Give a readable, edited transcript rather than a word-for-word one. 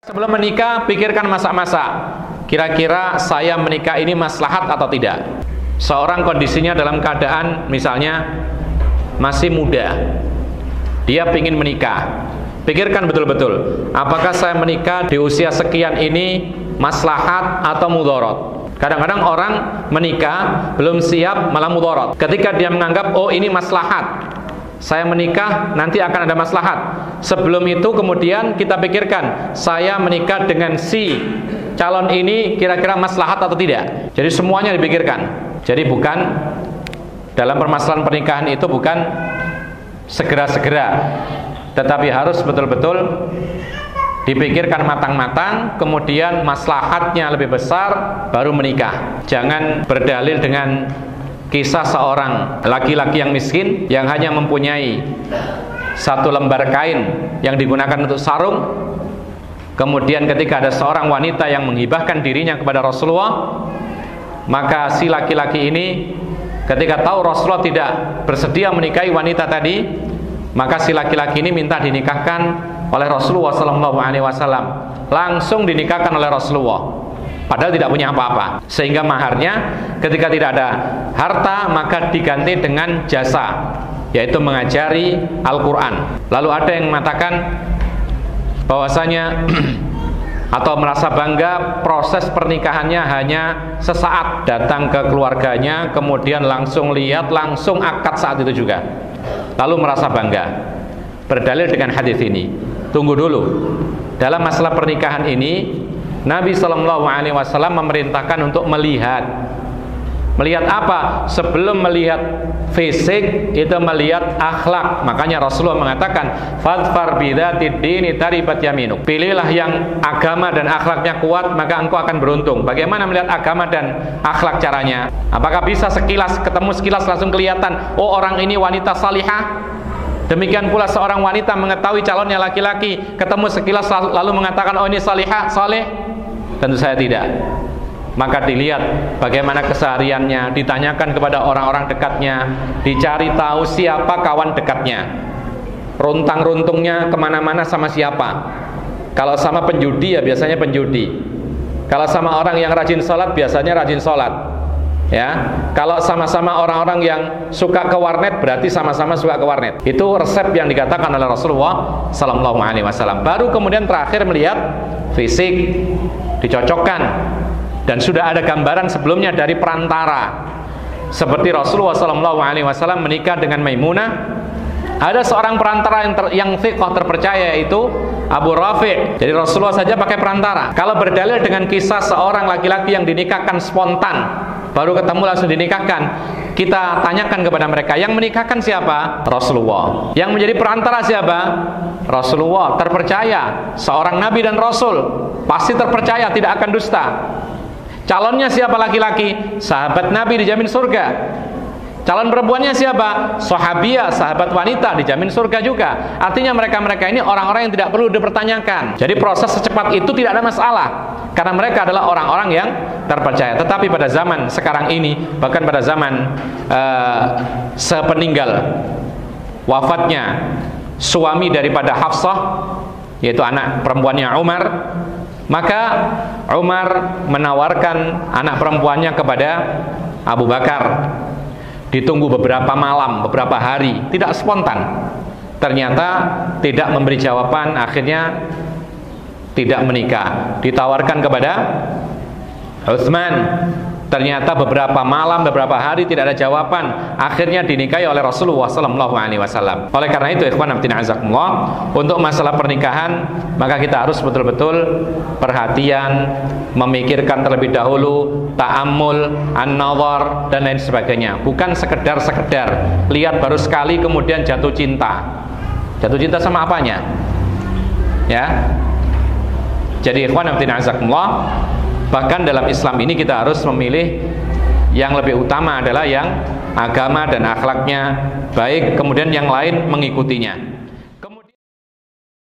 Sebelum menikah, pikirkan masa-masa. Kira-kira saya menikah ini maslahat atau tidak? Seorang kondisinya dalam keadaan misalnya masih muda, dia ingin menikah. Pikirkan betul-betul, apakah saya menikah di usia sekian ini maslahat atau mudorot? Kadang-kadang orang menikah belum siap malah mudorot. Ketika dia menganggap, oh ini maslahat, saya menikah nanti akan ada maslahat. Sebelum itu kemudian kita pikirkan, saya menikah dengan si calon ini kira-kira maslahat atau tidak. Jadi semuanya dipikirkan. Jadi bukan dalam permasalahan pernikahan itu bukan segera-segera, tetapi harus betul-betul dipikirkan matang-matang, kemudian maslahatnya lebih besar baru menikah. Jangan berdalil dengan kisah seorang laki-laki yang miskin yang hanya mempunyai satu lembar kain yang digunakan untuk sarung. Kemudian ketika ada seorang wanita yang menghibahkan dirinya kepada Rasulullah, maka si laki-laki ini ketika tahu Rasulullah tidak bersedia menikahi wanita tadi, maka si laki-laki ini minta dinikahkan oleh Rasulullah SAW. Langsung dinikahkan oleh Rasulullah, padahal tidak punya apa-apa. Sehingga maharnya ketika tidak ada harta maka diganti dengan jasa, yaitu mengajari Al-Quran. Lalu ada yang mengatakan bahwasanya atau merasa bangga proses pernikahannya hanya sesaat, datang ke keluarganya kemudian langsung lihat, langsung akad saat itu juga, lalu merasa bangga. Berdalil dengan hadis ini, tunggu dulu, dalam masalah pernikahan ini Nabi SAW memerintahkan untuk melihat apa? Sebelum melihat fisik itu melihat akhlak. Makanya Rasulullah mengatakan, fadfar bidzatid dini taribat yaminuk. Pilihlah yang agama dan akhlaknya kuat, maka engkau akan beruntung. Bagaimana melihat agama dan akhlak caranya? Apakah bisa sekilas, ketemu sekilas langsung kelihatan, oh orang ini wanita salihah? Demikian pula seorang wanita mengetahui calonnya laki-laki, ketemu sekilas lalu mengatakan, oh ini salihah, saleh? Tentu saya tidak. Maka dilihat bagaimana kesehariannya, ditanyakan kepada orang-orang dekatnya, dicari tahu siapa kawan dekatnya, runtang-runtungnya kemana-mana sama siapa. Kalau sama penjudi ya biasanya penjudi, kalau sama orang yang rajin sholat biasanya rajin sholat, ya. Kalau sama-sama orang-orang yang suka ke warnet berarti sama-sama suka ke warnet. Itu resep yang dikatakan oleh Rasulullah SAW. Baru kemudian terakhir melihat fisik, dicocokkan. Dan sudah ada gambaran sebelumnya dari perantara, seperti Rasulullah SAW menikah dengan Maimunah. Ada seorang perantara yang thiqah terpercaya, yaitu Abu Rafi'. Jadi Rasulullah saja pakai perantara. Kalau berdalil dengan kisah seorang laki-laki yang dinikahkan spontan, baru ketemu langsung dinikahkan, kita tanyakan kepada mereka, yang menikahkan siapa? Rasulullah. Yang menjadi perantara siapa? Rasulullah. Terpercaya, seorang Nabi dan Rasul, pasti terpercaya, tidak akan dusta. Calonnya siapa laki-laki? Sahabat Nabi, dijamin surga. Calon perempuannya siapa? Sahabiyah, sahabat wanita, dijamin surga juga. Artinya mereka-mereka ini orang-orang yang tidak perlu dipertanyakan. Jadi proses secepat itu tidak ada masalah, karena mereka adalah orang-orang yang terpercaya. Tetapi pada zaman sekarang ini, bahkan pada zaman sepeninggal wafatnya suami daripada Hafsah, yaitu anak perempuannya Umar, maka Umar menawarkan anak perempuannya kepada Abu Bakar. Ditunggu beberapa malam, beberapa hari, tidak spontan. Ternyata tidak memberi jawaban, akhirnya tidak menikah. Ditawarkan kepada Utsman. Ternyata beberapa malam, beberapa hari tidak ada jawaban. Akhirnya dinikahi oleh Rasulullah SAW. Oleh karena itu, ikhwan fillah azakumullah, untuk masalah pernikahan maka kita harus betul-betul perhatian, memikirkan terlebih dahulu, ta'ammul, an-nazar dan lain sebagainya. Bukan sekedar lihat baru sekali kemudian jatuh cinta. Jatuh cinta sama apanya? Ya. Jadi ikhwan fillah azakumullah, bahkan dalam Islam ini kita harus memilih yang lebih utama adalah yang agama dan akhlaknya baik, kemudian yang lain mengikutinya.